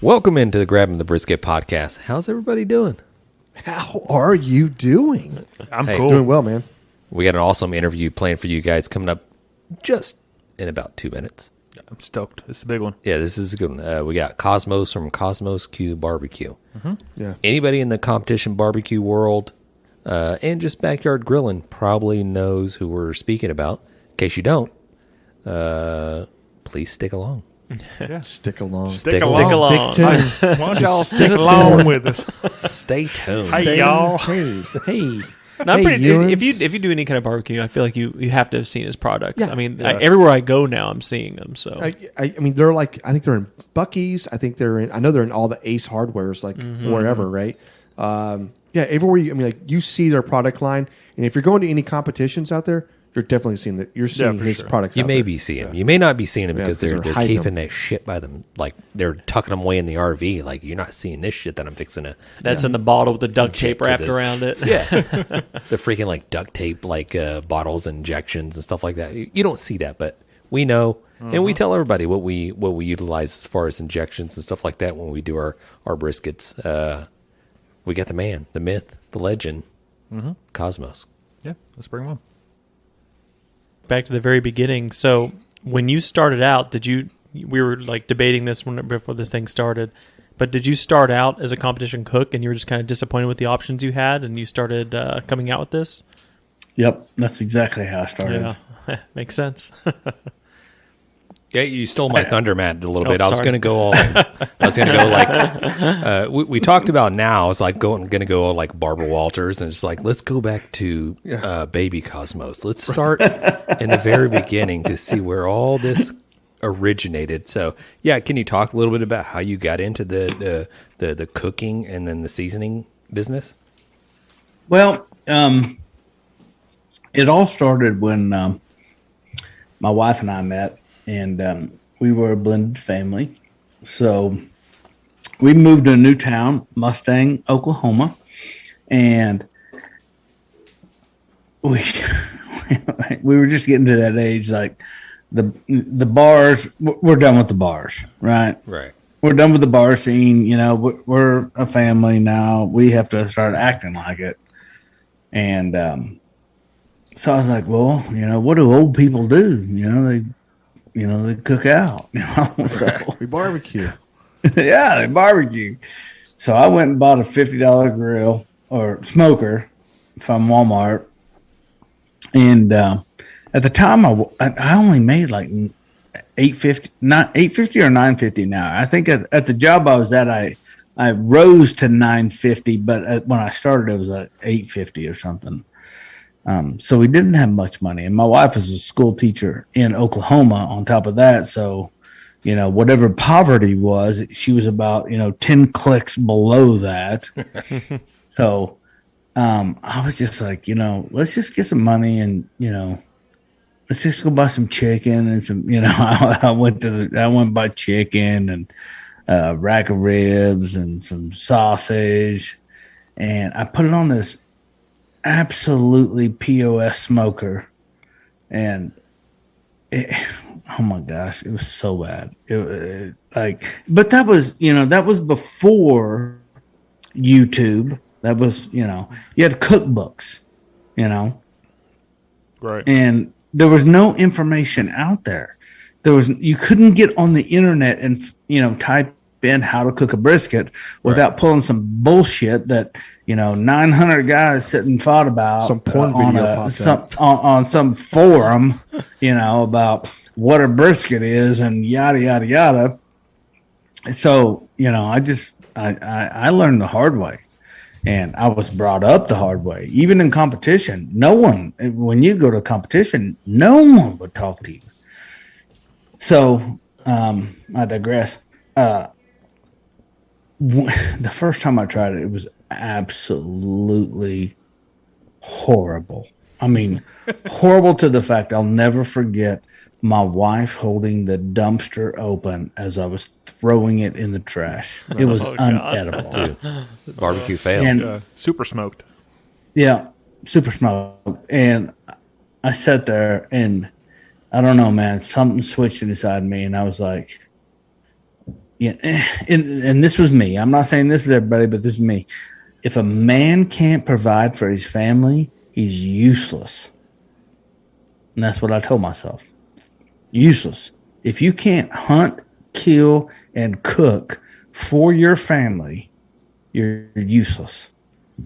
Welcome into the Grabbing the Brisket podcast. How's everybody doing? How are you doing? I'm Hey, cool. Doing well, man. We got an awesome interview planned for you guys coming up just in about 2 minutes. I'm stoked. It's a big one. Yeah, this is a good one. We got Cosmos from Kosmos Q Barbecue. Yeah. Anybody in the competition barbecue world and just backyard grilling probably knows who we're speaking about. In case you don't, please stick along. Yeah. Stick along. Stick along. Stick to. Why don't y'all stick along with us? Stay tuned. Hey, y'all. Hey. No, I'm Hey, pretty, Ewans. if you do any kind of barbecue, I feel like you have to have seen his products. Yeah. I mean, Yeah. everywhere I go now, I'm seeing them. So I mean, they're like, I think they're in Buc-ee's. I know they're in all the Ace Hardwares, like wherever, right? Yeah, everywhere you see their product line. And if you're going to any competitions out there, you're definitely seeing that. You're seeing for his sure. products You out may there. be seeing them. You may not be seeing them Yeah, because because they're they're hiding keeping them. that shit by them. Like they're tucking them away in the RV. Like you're not seeing this shit that I'm fixing to. that's in the bottle with the duct tape to wrapped this. around it. Yeah, the freaking like duct tape, like bottles, injections, and stuff like that. You don't see that, but we know, and we tell everybody what we utilize as far as injections and stuff like that when we do our briskets. We got the man, the myth, the legend, Cosmos. Yeah, let's bring them on. Back to the very beginning. So when you started out, we were like debating this before this thing started, but did you start out as a competition cook and you were just kind of disappointed with the options you had and you started coming out with this? Yep, that's exactly how I started. Yeah, makes sense. Yeah, you stole my thunder, Matt, a little Oh, bit. I was sorry. going to go like we talked about now. It's like going to go like Barbara Walters, and it's like let's go back to baby Cosmos. Let's start in the very beginning to see where all this originated. So, yeah, can you talk a little bit about how you got into the cooking and then the seasoning business? Well, it all started when my wife and I met, and we were a blended family. So we moved to a new town, Mustang, Oklahoma, and we were just getting to that age, like the bars. We're done with the bars, right? Right. We're done with the bar scene. You know, we're a family now. We have to start acting like it. And so I was like, well, you know, what do old people do? They cook out. You know, so We barbecue. yeah, they barbecue. So I went and bought a $50 grill or smoker from Walmart, and at the time I only made like $8.50, not $8.50 or $9.50 an hour. I think at the job I was at, I rose to $9.50, but when I started, it was like $8.50 or something. So we didn't have much money, and my wife was a school teacher in Oklahoma on top of that. So, you know, whatever poverty was, she was about, 10 clicks below that. So, I was just like, let's just get some money and, let's just go buy some chicken and some, I went and buy chicken and a rack of ribs and some sausage, and I put it on this absolutely POS smoker, and oh my gosh, it was so bad. But that was before YouTube. That was, you had cookbooks, Right. and there was no information out there. You couldn't get on the internet and, type in how to cook a brisket without pulling some bullshit that, 900 guys sit and fought about Some porn video popped up. on some forum, about what a brisket is and yada, yada, yada. So, I learned the hard way. And I was brought up the hard way. Even in competition, when you go to competition, no one would talk to you. So, I digress. The first time I tried it, it was absolutely horrible. I mean, horrible to the fact I'll never forget my wife holding the dumpster open as I was throwing it in the trash. It was unedible. Barbecue fail. And Super smoked. yeah, super smoke. And I sat there and I don't know, man, something switched inside me and I was like, yeah, and this was me. I'm not saying this is everybody, but this is me. If a man can't provide for his family, he's useless. And that's what I told myself. Useless. If you can't hunt, kill, and cook for your family, you're useless.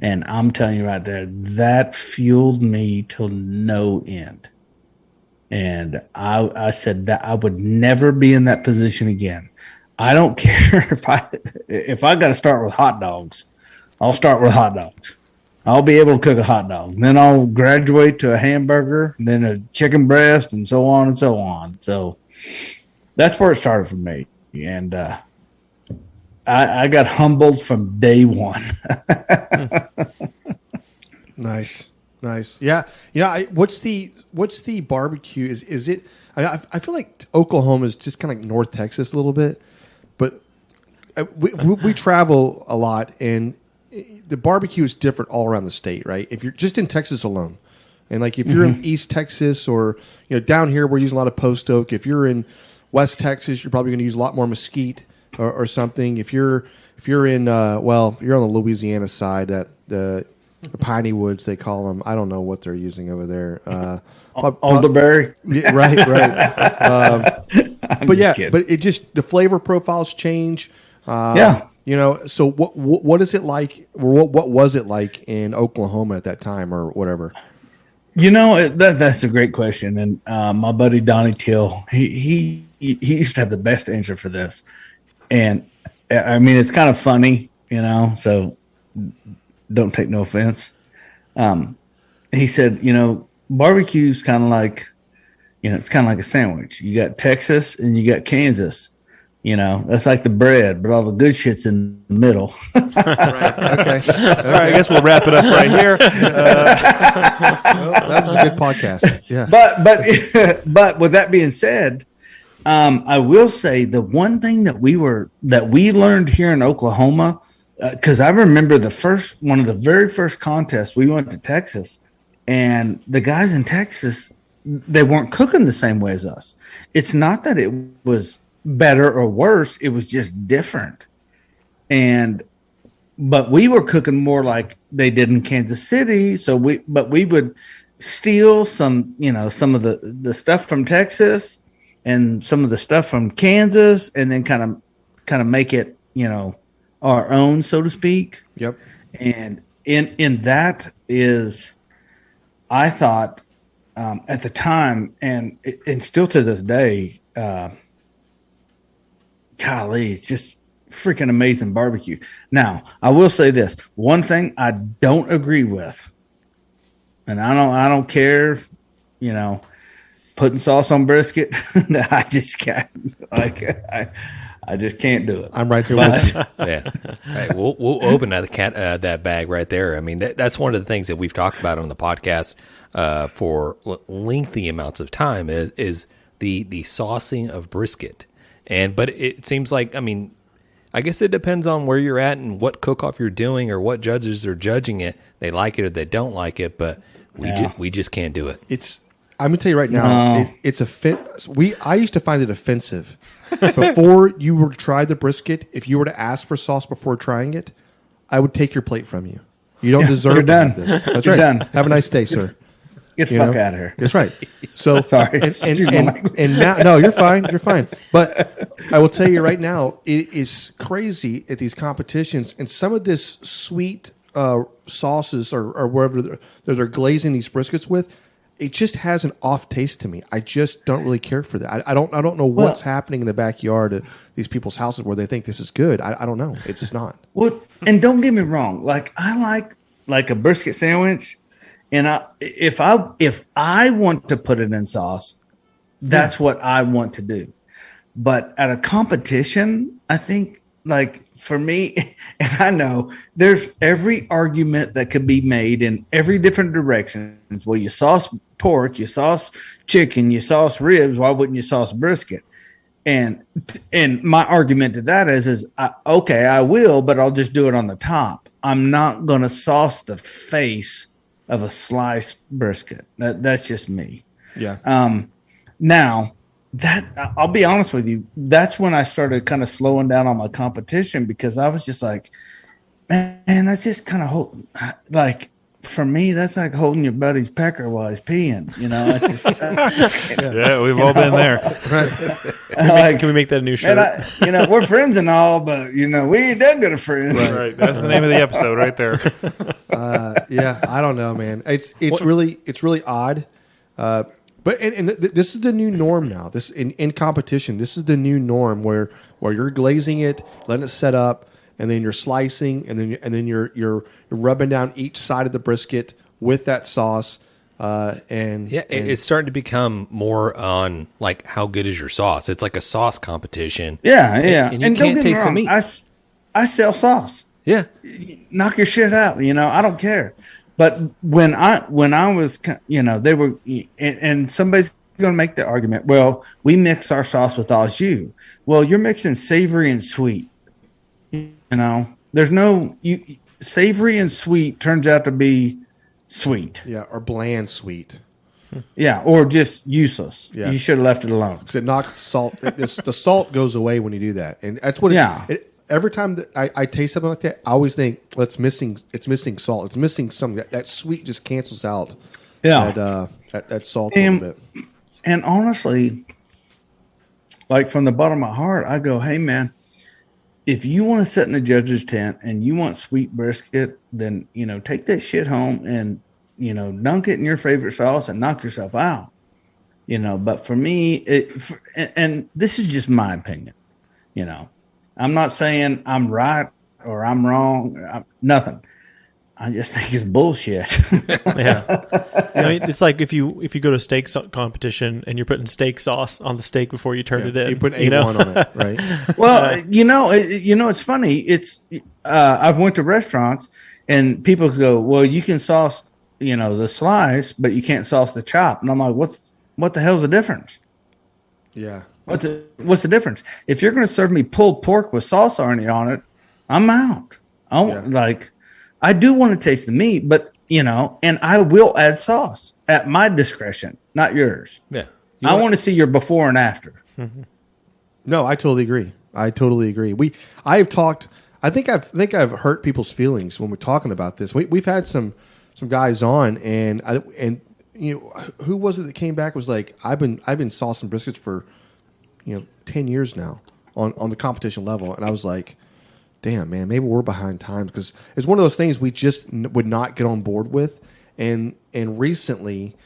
And I'm telling you right there, that fueled me till no end. And I said that I would never be in that position again. I don't care if I got to start with hot dogs, I'll start with hot dogs. I'll be able to cook a hot dog. Then I'll graduate to a hamburger, then a chicken breast, and so on and so on. So that's where it started for me. And I got humbled from day one. Nice. Yeah. What's the barbecue? Is it? I feel like Oklahoma is just kind of like North Texas a little bit, but we travel a lot, and the barbecue is different all around the state, right? If you're just in Texas alone, and like if you're in East Texas or down here, we're using a lot of post oak. If you're in West Texas, you're probably going to use a lot more mesquite or something. If you're in if you're on the Louisiana side, that the piney woods they call them. I don't know what they're using over there. Elderberry. Yeah, right. But it just the flavor profiles change. So what is it like? Or what was it like in Oklahoma at that time, or whatever? That's a great question, and my buddy Donnie Till, he used to have the best answer for this, and I mean it's kind of funny, so don't take no offense. He said, barbecue's kind of like, it's kind of like a sandwich. You got Texas and you got Kansas. That's like the bread, but all the good shit's in the middle. Right. Okay. All right, I guess we'll wrap it up right here. That was a good podcast. Yeah. But with that being said, I will say the one thing that we learned here in Oklahoma, because I remember one of the very first contests we went to Texas, and the guys in Texas, they weren't cooking the same way as us. It's not that it was better or worse, it was just different. But we were cooking more like they did in Kansas City. But we would steal some of the stuff from Texas and some of the stuff from Kansas, and then kind of make it, our own, so to speak. Yep. And in that is, I thought at the time, and still to this day, golly, it's just freaking amazing barbecue. Now, I will say this. One thing I don't agree with, and I don't care, putting sauce on brisket. I just can't. I just can't do it. I'm right there with you. Yeah. Right, we'll open that bag right there. I mean, that's one of the things that we've talked about on the podcast for lengthy amounts of time is the saucing of brisket. But it seems like, I guess it depends on where you're at and what cook-off you're doing or what judges are judging it. They like it or they don't like it, but we just can't do it. I'm going to tell you right now, it's I used to find it offensive. Before you were to try the brisket, if you were to ask for sauce before trying it, I would take your plate from you. You don't deserve you're done. This. That's You're right. done. Have a nice day, sir. Get the fuck out of here. That's right. So sorry. And now, no, you're fine. You're fine. But I will tell you right now, it is crazy at these competitions, and some of this sweet sauces or whatever they're glazing these briskets with, it just has an off taste to me. I just don't really care for that. I don't know what's happening in the backyard at these people's houses where they think this is good. I don't know. It's just not. Well, and don't get me wrong. Like I like a brisket sandwich. And if I want to put it in sauce, that's what I want to do. But at a competition, I think, like, for me, and I know there's every argument that could be made in every different directions. Well, you sauce pork, you sauce chicken, you sauce ribs. Why wouldn't you sauce brisket? And my argument to that is okay, I will, but I'll just do it on the top. I'm not going to sauce the face of a sliced brisket. That's just me. Yeah. Now, that I'll be honest with you, that's when I started kind of slowing down on my competition, because I was just like, man, that's just kind of like, for me, that's like holding your buddy's pecker while he's peeing. You know, it's just, Yeah, we've all been there. Can we make that a new shirt? And we're friends and all, but we ain't that good of friends. Right. That's the name of the episode right there. Yeah, I don't know, man. It's really odd. But this is the new norm now. This in competition, this is the new norm where you're glazing it, letting it set up, and then you're slicing, and then you're rubbing down each side of the brisket with that sauce. It's starting to become more on like how good is your sauce. It's like a sauce competition. Yeah. And you can't taste the meat. I sell sauce. Yeah, knock your shit out. I don't care. But when I was, they were, and somebody's going to make the argument, well, we mix our sauce with au jus. Well, you're mixing savory and sweet. There's no savory and sweet turns out to be sweet. Yeah, or bland sweet. Yeah, or just useless. Yeah. You should have left it alone. Because it knocks the salt. The salt goes away when you do that, and that's what. Every time that I taste something like that, I always think, well, it's missing salt. It's missing something. That sweet just cancels out. Yeah, that salt a little bit. And honestly, like from the bottom of my heart, I go, hey man, if you want to sit in the judge's tent and you want sweet brisket, then take that shit home and dunk it in your favorite sauce and knock yourself out. But for me, and this is just my opinion. I'm not saying I'm right or I'm wrong. Nothing. I just think it's bullshit. Yeah, it's like if you go to a steak competition and you're putting steak sauce on the steak before you turn it in. You put A1 on it, right? Well, it's funny. It's I've went to restaurants and people go, well, you can sauce, the slice, but you can't sauce the chop. And I'm like, what the hell's the difference? Yeah. What's the difference? If you're going to serve me pulled pork with sauce on it, I'm out. I do want to taste the meat, but and I will add sauce at my discretion, not yours. Yeah, I want to see your before and after. Mm-hmm. No, I totally agree. I have talked. I think I've hurt people's feelings when we're talking about this. We've had some guys on, and who was it that came back was like, I've been saucing briskets for 10 years now on the competition level. And I was like, damn, man, maybe we're behind times, because it's one of those things we just would not get on board with. And recently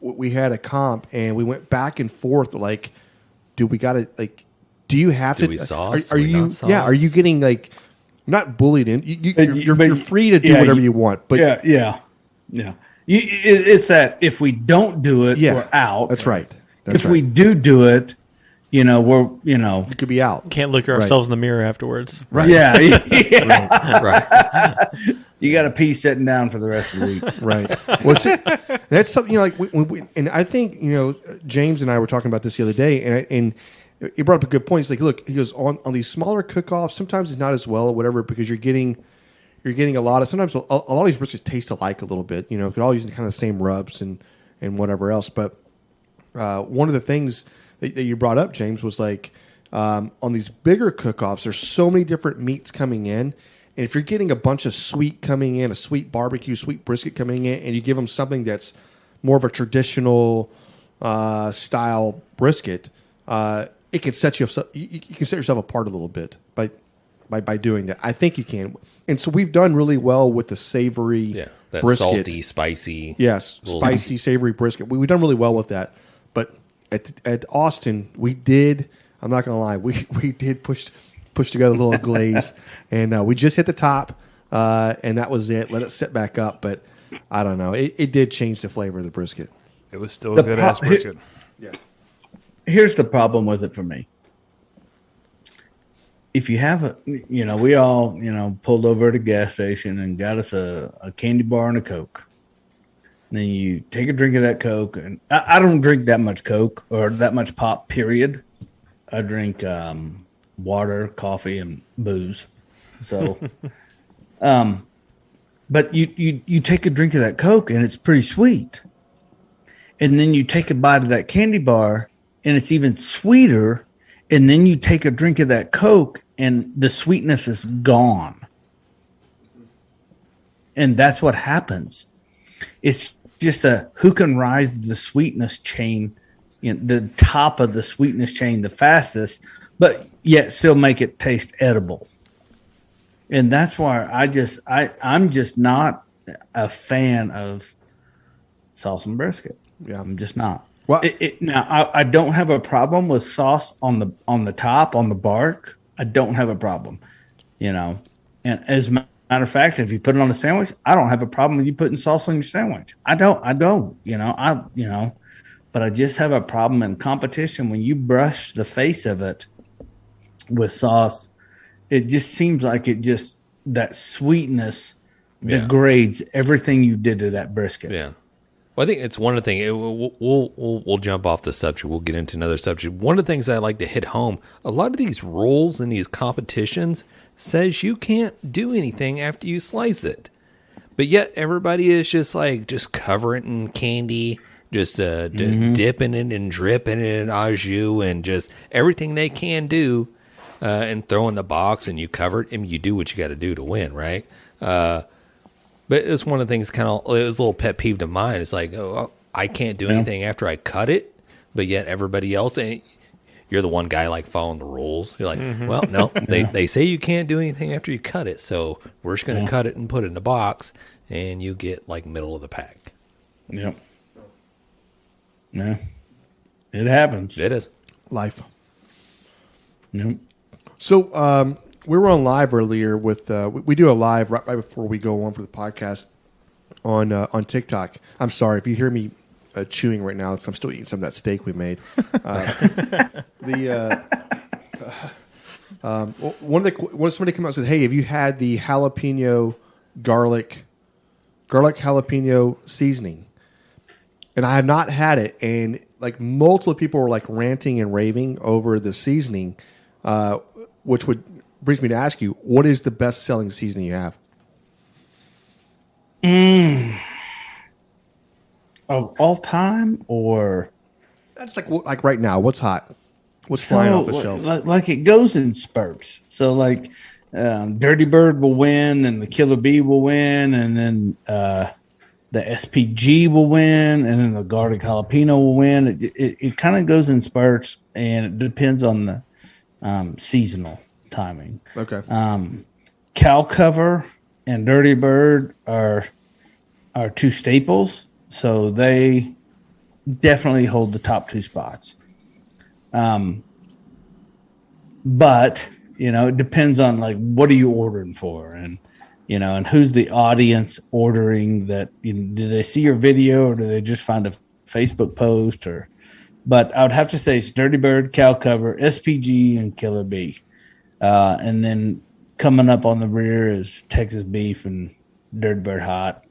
we had a comp and we went back and forth. Like, do we got to, like, do you have to, we sauce? Are you, yeah. Are you getting like, not bullied in, you're free to do whatever you want, but yeah. It's that if we don't do it, we're out. That's right. If we do it, we're, you could be out. Can't look at ourselves in the mirror afterwards. Right. Yeah. Right. You got to pee sitting down for the rest of the week. Right. Well, see, that's something, like, and I think, James and I were talking about this the other day, and he brought up a good point. He's like, look, he goes, on these smaller cook-offs, sometimes it's not as well or whatever, because you're getting a lot of, sometimes a lot of these briskets taste alike a little bit, they're all using kind of the same rubs and whatever else. But one of the things that you brought up, James, was like, on these bigger cook-offs, there's so many different meats coming in. And if you're getting a bunch of sweet coming in, a sweet barbecue, sweet brisket coming in, and you give them something that's more of a traditional style brisket, it can set you can set yourself apart a little bit by doing that. I think you can. And so we've done really well with the savory that brisket. Salty, spicy. Yes, spicy, savory brisket. We've done really well with that. But at Austin, we did, I'm not going to lie, we did push together a little glaze, and we just hit the top, and that was it. Let it sit back up, but I don't know. It did change the flavor of the brisket. It was still a good-ass brisket. Yeah. Here's the problem with it for me. If you have we all, pulled over at a gas station and got us a candy bar and a Coke. And then you take a drink of that Coke, and I don't drink that much Coke or that much pop, period. I drink water, coffee, and booze. So, but you take a drink of that Coke and it's pretty sweet. And then you take a bite of that candy bar and it's even sweeter. And then you take a drink of that Coke and the sweetness is gone. And that's what happens. It's just who can rise the sweetness chain, the top of the sweetness chain the fastest, but yet still make it taste edible. And that's why I'm just not a fan of sauce and brisket. Yeah. I'm just not. Well, Now I don't have a problem with sauce on the top, on the bark. I don't have a problem, And as a matter of fact, if you put it on a sandwich, I don't have a problem with you putting sauce on your sandwich. I don't, but I just have a problem in competition when you brush the face of it with sauce. It just seems like that sweetness degrades everything you did to that brisket. Yeah. Well, I think it's one of the things. We'll jump off the subject. We'll get into another subject. One of the things I like to hit home, a lot of these rules in these competitions says you can't do anything after you slice it. But yet everybody is just cover it in candy, just dipping it and dripping it in au jus and just everything they can do and throw in the box and you cover it. I mean, you do what you got to do to win, right? But it's one of the things it was a little pet peeve of mine. It's like, I can't do anything after I cut it, but yet everybody else, and you're the one guy following the rules. You're like, well, no, they say you can't do anything after you cut it, so we're just going to cut it and put it in the box, and you get middle of the pack. Yep. Yeah. It happens. It is. Life. Yep. So, we were on live earlier with we do a live right before we go on for the podcast on TikTok. I'm sorry if you hear me chewing right now. I'm still eating some of that steak we made. Somebody came out and said, "Hey, have you had the jalapeno garlic jalapeno seasoning?" And I have not had it. And multiple people were ranting and raving over the seasoning, which brings me to ask you, what is the best selling seasoning you have? Of all time, or That's like right now. What's hot? What's flying off the shelf? It goes in spurts. So Dirty Bird will win, and the Killer Bee will win, and then the SPG will win, and then the garlic jalapeno will win. It kind of goes in spurts, and it depends on the seasonal timing. Okay. Cow Cover and Dirty Bird are two staples, so they definitely hold the top two spots. But it depends on what are you ordering for, and and who's the audience ordering that. Do they see your video, or do they just find a Facebook post? But I would have to say it's Dirty Bird, Cow Cover, SPG, and Killer Bee. And then coming up on the rear is Texas Beef and Dirty Bird Hot,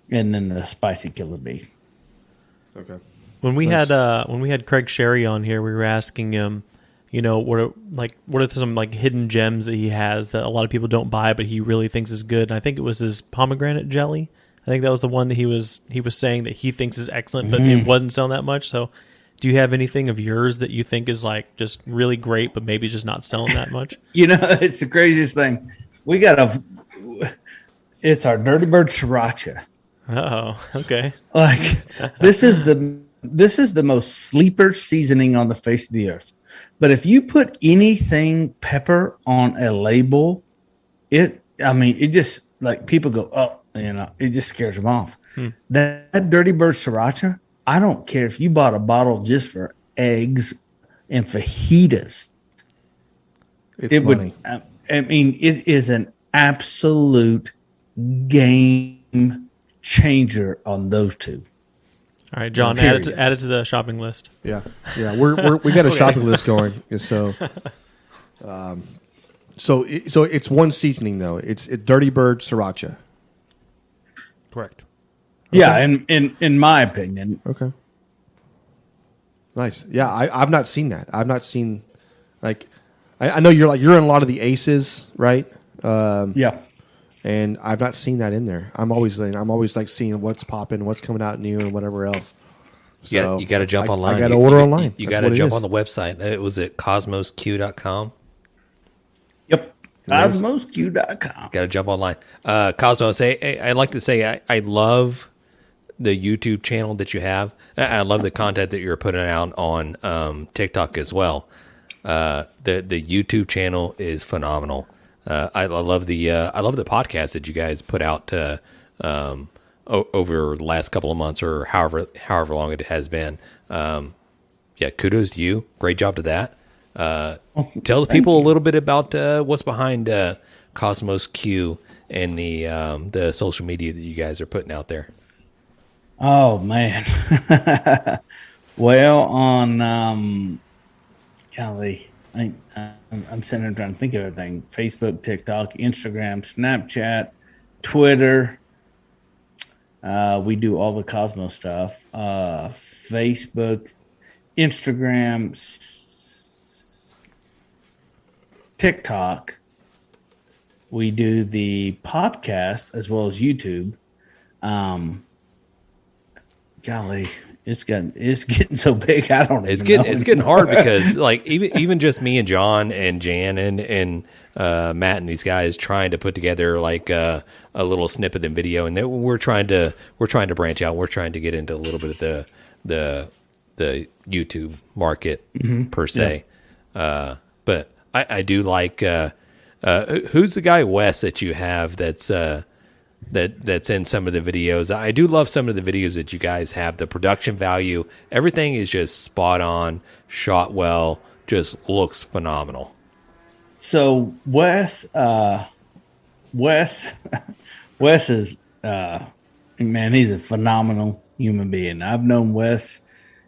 and then the Spicy Killer Bee. Okay. When we had Craig Sherry on here, we were asking him, what are some hidden gems that he has that a lot of people don't buy, but he really thinks is good. And I think it was his pomegranate jelly. I think that was the one that he was saying that he thinks is excellent, but it wasn't selling that much. So, do you have anything of yours that you think is just really great, but maybe just not selling that much? It's the craziest thing. We got it's our Dirty Bird Sriracha. Oh, okay. This is the most sleeper seasoning on the face of the earth. But if you put anything pepper on a label, it just people go, oh, it just scares them off. That Dirty Bird Sriracha, I don't care if you bought a bottle just for eggs and fajitas. It's money. It is an absolute game changer on those two. All right, John, add it to the shopping list. Yeah. We got a shopping list going. So, so it's one seasoning though. It's Dirty Bird Sriracha. Correct. Okay. Yeah, in my opinion. Okay. Nice. Yeah, I've not seen that. I've not seen I know you're in a lot of the Aces, right? Yeah. And I've not seen that in there. I'm always seeing what's popping, what's coming out new, and whatever else. So You got to jump online. I got to order online. You got to jump on the website. It was at kosmosq.com. Yep. KosmosQ.com. Got to jump online. Cosmo, I like to say I love the YouTube channel that you have. I love the content that you're putting out on TikTok as well. The YouTube channel is phenomenal. I love the podcast that you guys put out over the last couple of months or however long it has been. Kudos to you. Great job to that. Tell the people a little bit about what's behind Kosmos Q and the social media that you guys are putting out there. Oh man. Well, on golly, I'm sitting there trying to think of everything: Facebook, TikTok, Instagram, Snapchat, Twitter. We do all the Cosmo stuff. Facebook, Instagram, TikTok. We do the podcast as well as YouTube. Golly, it's getting so big. I don't. It's getting hard because like even just me and John and Jan and Matt and these guys trying to put together like a little snippet in video, and we're trying to branch out. We're trying to get into a little bit of the YouTube market per se. Yeah. But I do like who's the guy Wes that you have that's in some of the videos. I do love some of the videos that you guys have. The production value, everything is just spot on, shot well, just looks phenomenal. So Wes is man, he's a phenomenal human being. I've known Wes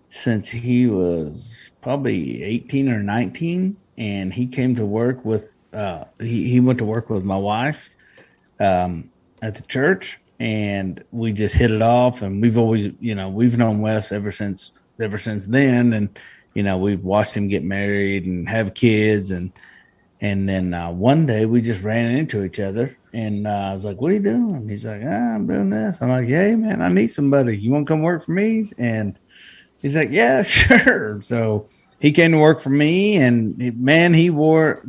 since he was probably 18 or 19, and he came to work with he went to work with my wife at the church, and we just hit it off, and we've always, we've known Wes ever since then, and we've watched him get married and have kids, and then one day we just ran into each other, and I was like, "What are you doing?" He's like, "I'm doing this." I'm like, "Hey man, I need somebody. You want to come work for me?" And he's like, "Yeah, sure." So he came to work for me, and man, he wore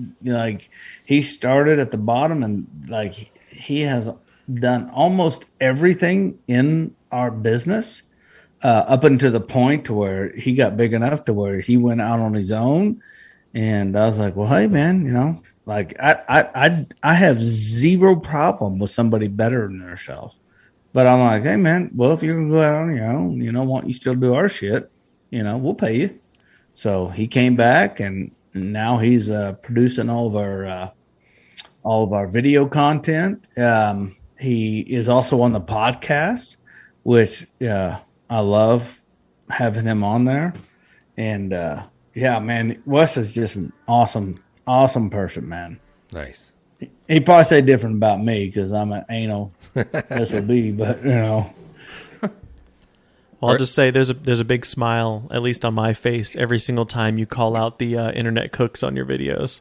he started at the bottom, and like he has done almost everything in our business up until the point to where he got big enough to where he went out on his own. And I was like, well, hey man, I have zero problem with somebody better than themselves. But I'm like, hey man, well, if you're gonna go out on your own, why don't you still do our shit? We'll pay you. So he came back, and now he's producing all of our video content. He is also on the podcast, which I love having him on there. And yeah, man, Wes is just an awesome person, man. Nice. He'd probably say different about me because I'm an anal SOB, but Well, I'll just say there's a big smile, at least on my face, every single time you call out the internet cooks on your videos.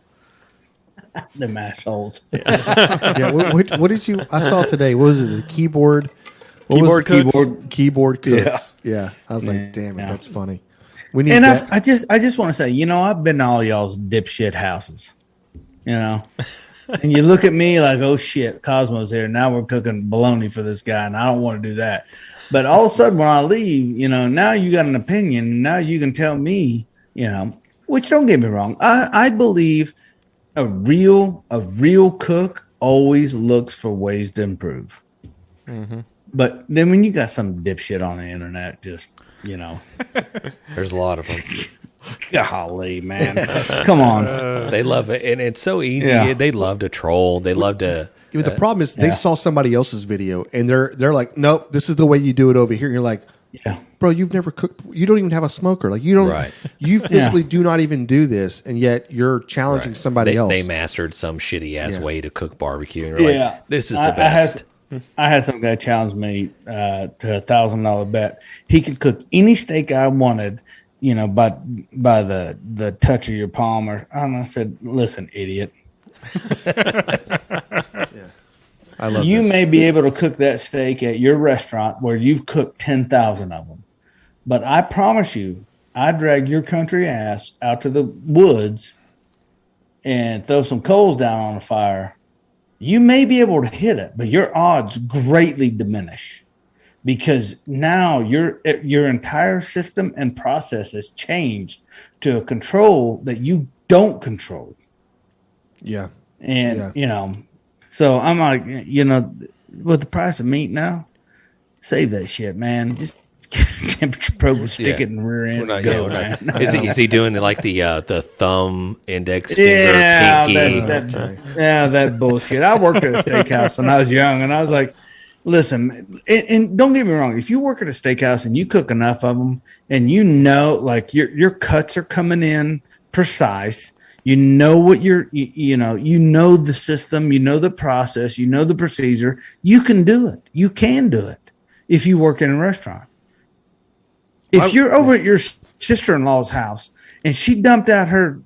The mash holes. Yeah. What did you? I saw today. What was it? The keyboard. Keyboard cooks. Yeah. I was like, damn it, that's funny. We need. And that. I just want to say, I've been to all y'all's dipshit houses. And you look at me like, oh shit, Cosmo's here. Now we're cooking bologna for this guy, and I don't want to do that. But all of a sudden, when I leave, now you got an opinion. Now you can tell me, which don't get me wrong. I believe a real cook always looks for ways to improve. Mm-hmm. But then when you got some dipshit on the internet, just, there's a lot of them. Golly, man. Come on. They love it. And it's so easy. Yeah. They love to troll. They love to. The problem is they saw somebody else's video, and they're like, nope, this is the way you do it over here. And you're like, yeah, bro, you've never cooked. You don't even have a smoker. Like you don't. Right. You physically do not even do this, and yet you're challenging somebody else. They mastered some shitty ass way to cook barbecue, and you're like, this is the best. I had some guy challenge me to $1,000 bet. He could cook any steak I wanted, by the touch of your palm. And I said, listen, idiot. I love you may be able to cook that steak at your restaurant where you've cooked 10,000 of them, But I promise you, I drag your country ass out to the woods and throw some coals down on a fire. You may be able to hit it, but your odds greatly diminish because now your entire system and process has changed to a control that you don't control. Yeah. And, so I'm like, with the price of meat now, save that shit, man. Just get a temperature probe, stick it in the rear end. And go, man. Is he doing the thumb, index finger, pinky? That bullshit. I worked at a steakhouse when I was young, and I was like, listen, and don't get me wrong. If you work at a steakhouse and you cook enough of them, and like your cuts are coming in precise, you know what you know the system, you know the process, you know the procedure. You can do it. You can do it if you work in a restaurant. If you're over at your sister-in-law's house and she dumped out her,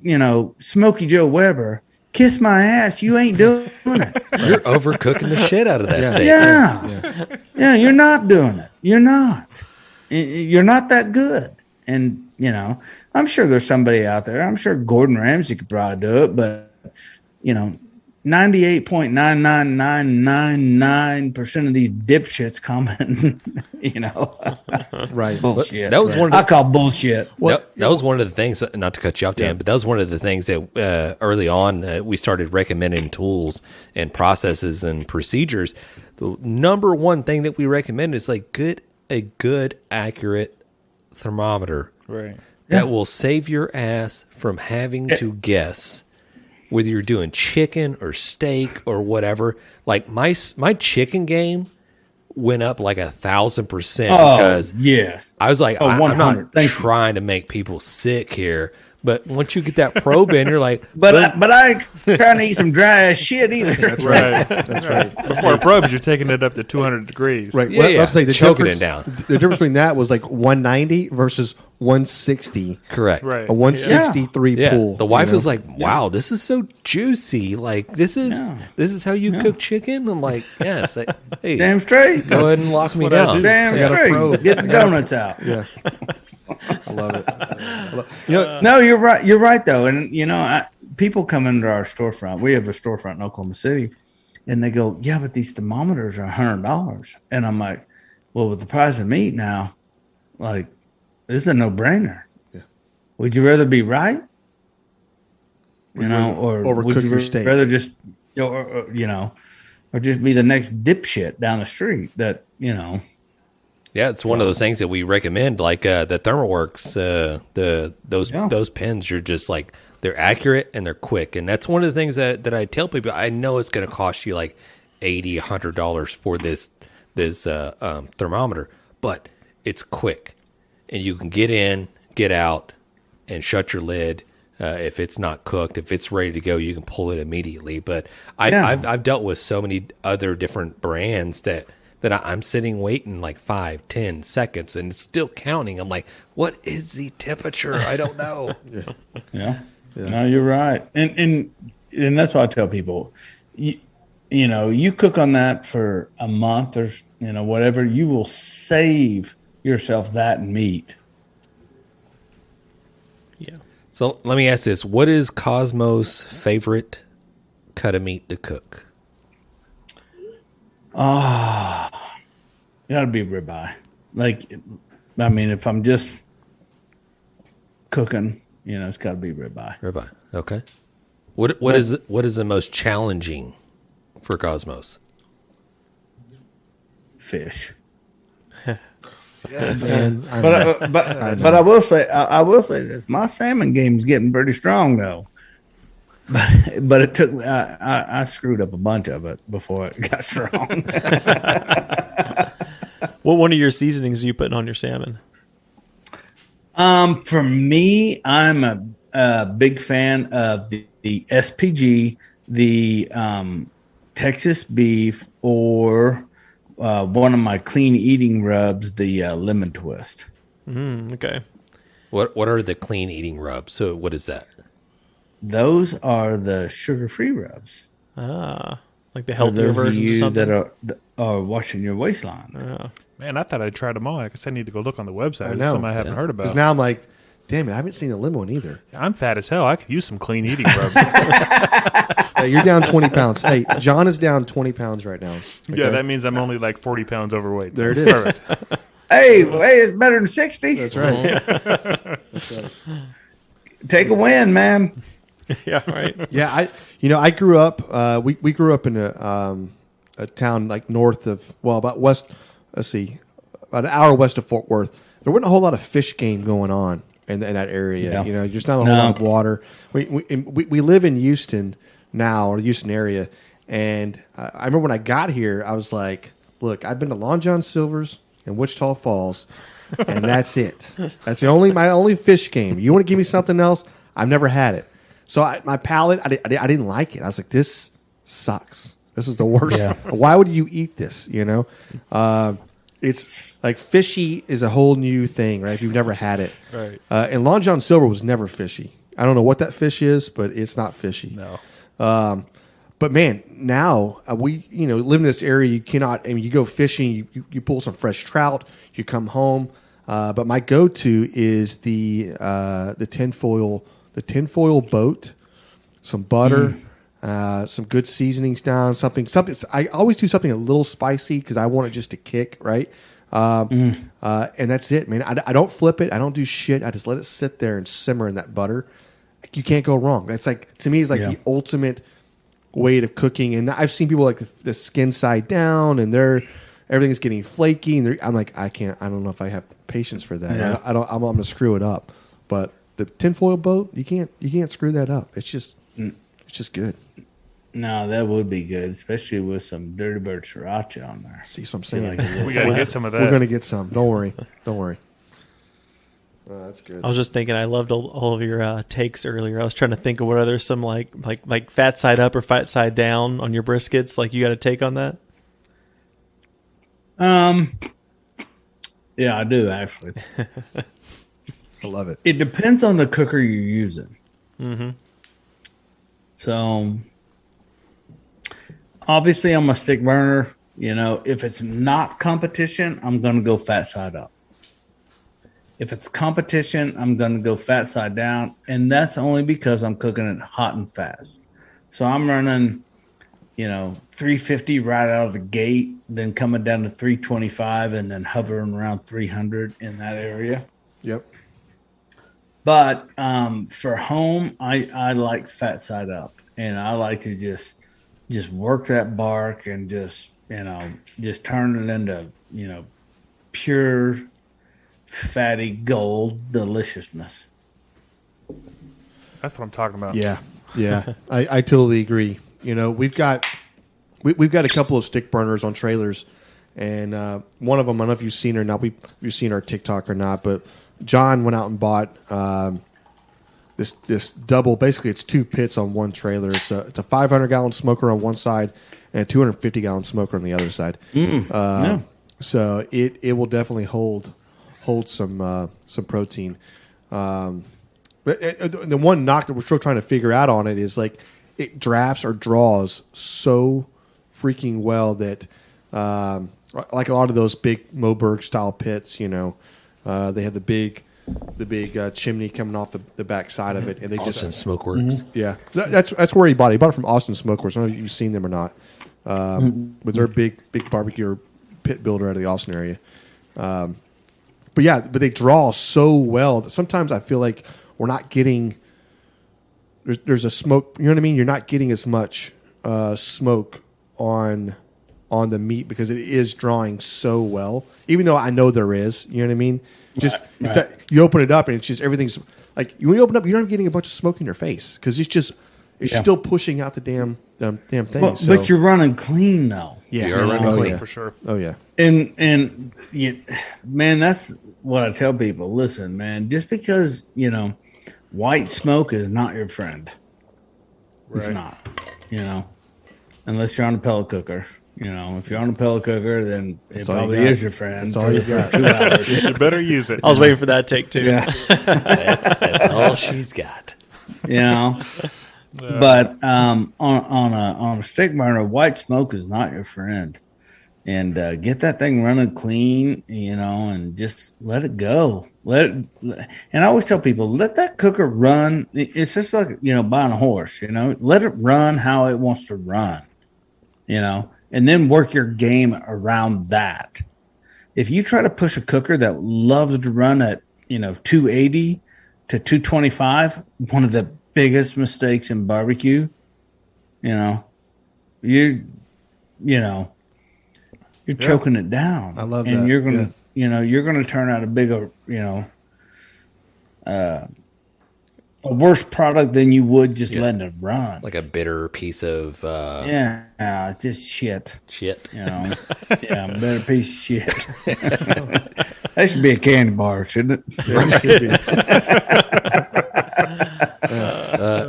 Smokey Joe Weber, kiss my ass, you ain't doing it. You're overcooking the shit out of that steak. Yeah, you're not doing it. You're not. You're not that good. And, I'm sure there's somebody out there. I'm sure Gordon Ramsay could probably do it, but, 98.99999% of these dipshits comment, Right. Bullshit. That was I call bullshit. That was one of the things, not to cut you off, Dan, but that was one of the things that early on we started recommending tools and processes and procedures. The number one thing that we recommend is a good, accurate thermometer. Right. That will save your ass from having to guess whether you're doing chicken or steak or whatever. Like my chicken game went up like 1,000% because yes, I was like, I'm not Thank trying to make people sick here. But once you get that probe in, you're like, but I ain't trying to eat some dry ass shit either. That's right. That's right. Before probes, you're taking it up to 200 degrees. Right. Yeah, Let's say the choking difference, it down. The difference between that was like 190 versus 160. correct. Right. A 163 Yeah. pool. The wife was like, wow, this is so juicy. Like, this is how you cook chicken? I'm like, yes. Hey, Damn straight. go ahead and lock me what I down. do. Damn got a straight. probe. Get the donuts out. Yeah. I love it. No, you're right. You're right though, and people come into our storefront. We have a storefront in Oklahoma City, and they go, "Yeah, but these thermometers are $100." And I'm like, "Well, with the price of meat now, like, this is a no-brainer. Yeah. Would you rather be right, or overcook would you your steak. rather just, or just be the next dipshit down the street that Yeah, it's one of those things that we recommend, like the ThermoWorks. Those pens are just like, they're accurate and they're quick, and that's one of the things that I tell people. I know it's going to cost you like $80, $100 for this thermometer, but it's quick, and you can get in, get out, and shut your lid. If it's not cooked, if it's ready to go, you can pull it immediately. But I've dealt with so many other different brands that I'm sitting waiting like 5-10 seconds and it's still counting. I'm like, what is the temperature? I don't know. Yeah. No, you're right. And that's why I tell people, you cook on that for a month or whatever, you will save yourself that meat. Yeah. So let me ask this. What is Kosmos' favorite cut of meat to cook? Gotta be ribeye. Like, I mean, if I'm just cooking, it's gotta be ribeye. Ribeye. Okay. What is the most challenging for Kosmos? Fish. And But I will say this: my salmon game's getting pretty strong though. But it took I screwed up a bunch of it before it got strong. What one of your seasonings are you putting on your salmon? For me, I'm a big fan of the SPG, the Texas beef, or one of my clean eating rubs, the lemon twist. Okay. What are the clean eating rubs? So what is that? Those are the sugar-free rubs. Like the For healthier those of versions or you something? that are watching your waistline. Man, I thought I tried them all. I guess I need to go look on the website. I It's know. something I haven't heard Because about. now I'm like, damn it, I haven't seen a lemon one either. I'm fat as hell. I could use some clean eating rubs. Hey, you're down 20 pounds. Hey, John is down 20 pounds right now. Yeah, Okay? that means I'm only like 40 pounds overweight. There it is. Hey, it's better than 60. That's right. That's right. Take a win, man. Yeah, right. Yeah, I grew up. We grew up in a town like north of about west. Let's see, about an hour west of Fort Worth. There wasn't a whole lot of fish game going on in that area. Yeah. You know, just not a whole lot of water. We live in Houston now, or the Houston area, and I remember when I got here, I was like, "Look, I've been to Long John Silver's and Wichita Falls, and that's it. That's my only fish game. You want to give me something else? I've never had it." So my palate, I didn't like it. I was like, "This sucks. This is the worst. Yeah. Why would you eat this?" You know, it's like fishy is a whole new thing, right? If you've never had it, Right. And Long John Silver was never fishy. I don't know what that fish is, but it's not fishy. No. But man, now we live in this area. You cannot. I mean, you go fishing, you pull some fresh trout, you come home. But my go-to is the tinfoil boat, some butter, some good seasonings down, something. I always do something a little spicy because I want it just to kick, right? And that's it, man. I don't flip it. I don't do shit. I just let it sit there and simmer in that butter. You can't go wrong. That's like, to me, it's like the ultimate way of cooking. And I've seen people like the skin side down, and everything's getting flaky. And I'm like, I don't know if I have patience for that. Yeah. I'm going to screw it up. But the tinfoil boat, you can't screw that up. It's just good. No, that would be good, especially with some Dirty Bird Sriracha on there. See what I'm saying? We got to get some of that. We're going to get some. Don't worry. That's good. I was just thinking, I loved all of your takes earlier. I was trying to think of what other some like fat side up or fat side down on your briskets. Like, you got a take on that? Yeah, I do actually. I love it. It depends on the cooker you're using. Mm-hmm. So, obviously, I'm a stick burner. You know, if it's not competition, I'm going to go fat side up. If it's competition, I'm going to go fat side down. And that's only because I'm cooking it hot and fast. So I'm running, 350 right out of the gate, then coming down to 325 and then hovering around 300 in that area. Yep. But for home, I like fat side up. And I like to just work that bark and just turn it into, pure fatty gold deliciousness. That's what I'm talking about. Yeah. I totally agree. We've got a couple of stick burners on trailers, and one of them, I don't know if you've seen or not. You've seen our TikTok or not, but John went out and bought this double. Basically, it's two pits on one trailer. It's a 500-gallon smoker on one side and a 250-gallon smoker on the other side. So it will definitely hold some protein. But the one knock that we're still trying to figure out on it is like it drafts or draws so freaking well that like a lot of those big Moberg style pits, they have the big chimney coming off the back side of it, and they Austin just Smokeworks. yeah, that's where he bought it. He bought it from Austin Smokeworks. I don't know if you've seen them or not, but they're a big barbecue pit builder out of the Austin area. But they draw so well that sometimes I feel like we're not getting. There's a smoke. You know what I mean? You're not getting as much smoke on the meat because it is drawing so well. Even though I know there is, you know what I mean? It's that you open it up and it's just everything's like when you open up, you're not getting a bunch of smoke in your face because it's still pushing out the damn thing. Well, but you're running clean now. Yeah, You are running clean. For sure. Oh yeah. And man, that's what I tell people. Listen, man, just because, white smoke is not your friend. It's not, unless you're on a pellet cooker. If you're on a pellet cooker, then it probably is your friend. That's all you for got. 2 hours. You better use it. I was waiting for that take too. Yeah. That's all she's got. But on a stick burner, white smoke is not your friend. and get that thing running clean, and just let it go. And I always tell people, let that cooker run. It's just like, buying a horse, let it run how it wants to run, and then work your game around that. If you try to push a cooker that loves to run at, 280 to 225, one of the biggest mistakes in barbecue, you're choking it down. I love and that. you're going to, you're going to turn out a bigger, a worse product than you would just letting it run. Like a bitter piece of It's just shit. shit. Yeah, a better piece of shit. That should be a candy bar, shouldn't it?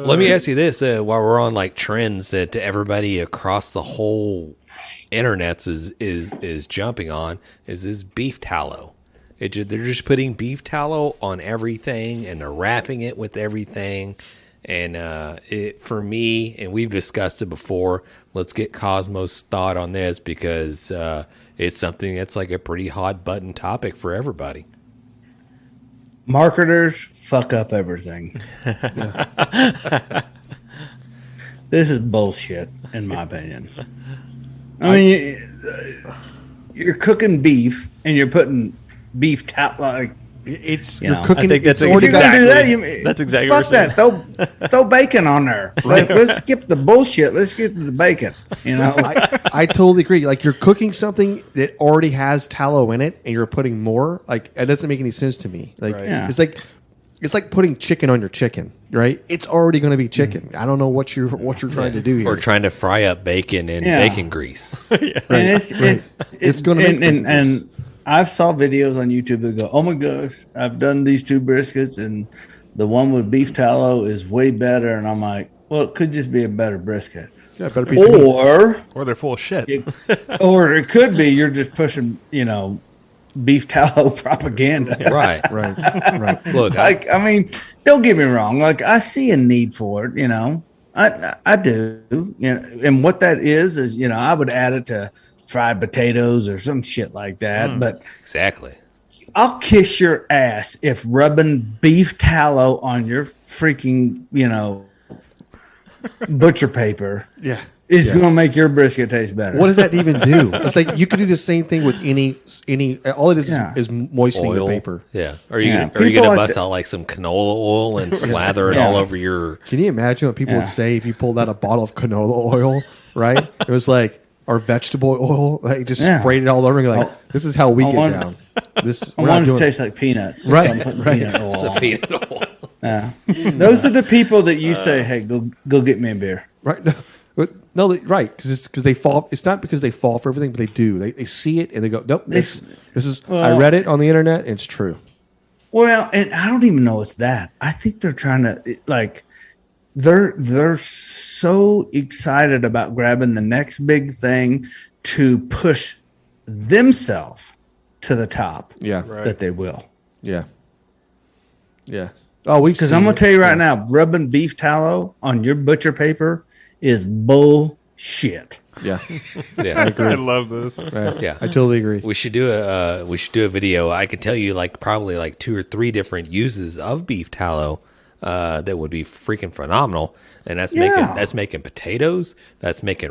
Let me ask you this: while we're on like trends that everybody across the whole internets is jumping on, is this beef tallow? They're just putting beef tallow on everything, and they're wrapping it with everything. And for me, and we've discussed it before. Let's get Cosmos' thought on this because it's something that's like a pretty hot button topic for everybody. Marketers fuck up everything. This is bullshit, in my opinion. I mean, you're cooking beef and you're putting beef you're cooking. I think that's if you're gonna do that, that's exactly fuck what we're that. Throw bacon on there. Let's skip the bullshit. Let's get to the bacon. I totally agree. Like, you're cooking something that already has tallow in it, and you're putting more. Like, it doesn't make any sense to me. Like, it's like putting chicken on your chicken, right? It's already going to be chicken. I don't know what you're trying to do here. Or trying to fry up bacon in bacon grease. Right. And It's going to make and I've saw videos on YouTube that go, oh my gosh, I've done these 2 briskets and the one with beef tallow is way better. And I'm like, well, it could just be a better brisket. Yeah, better piece of meat. Or Or they're full of shit. or it could be you're just pushing, beef tallow propaganda. Right. right. Look, Like, I mean, don't get me wrong. Like, I see a need for it, I do. And what that is, I would add it to fried potatoes or some shit like that. But exactly. I'll kiss your ass if rubbing beef tallow on your freaking, butcher paper is going to make your brisket taste better. What does that even do? It's like you could do the same thing with any. All it is moistening Oil. the paper. Yeah. Are you Yeah. going People to like bust to- out like some canola oil and slather it all over your? Can you imagine what people would say if you pulled out a bottle of canola oil? Right? It was like our vegetable oil. Like, just sprayed it all over. And you're like, this is how we get down. This I we're want not it to doing. taste like peanuts. Right, I'm putting right. peanut oil on. Peanut oil. Those are the people that you say, hey, go get me a beer. Right? No, right? Because they fall. It's not because they fall for everything, but they do. They see it and they go, nope. This is. I read it on the internet. And it's true. Well, and I don't even know it's that. I think they're trying to they're so excited about grabbing the next big thing to push themselves to the top. Yeah. That they will. Yeah. Yeah. Oh, Because I'm gonna tell you right now, rubbing beef tallow on your butcher paper is bullshit. Yeah. Yeah. I agree. I love this. Right. Yeah. I totally agree. We should do a video. I could tell you probably 2 or 3 different uses of beef tallow that would be freaking phenomenal. And that's making potatoes. That's making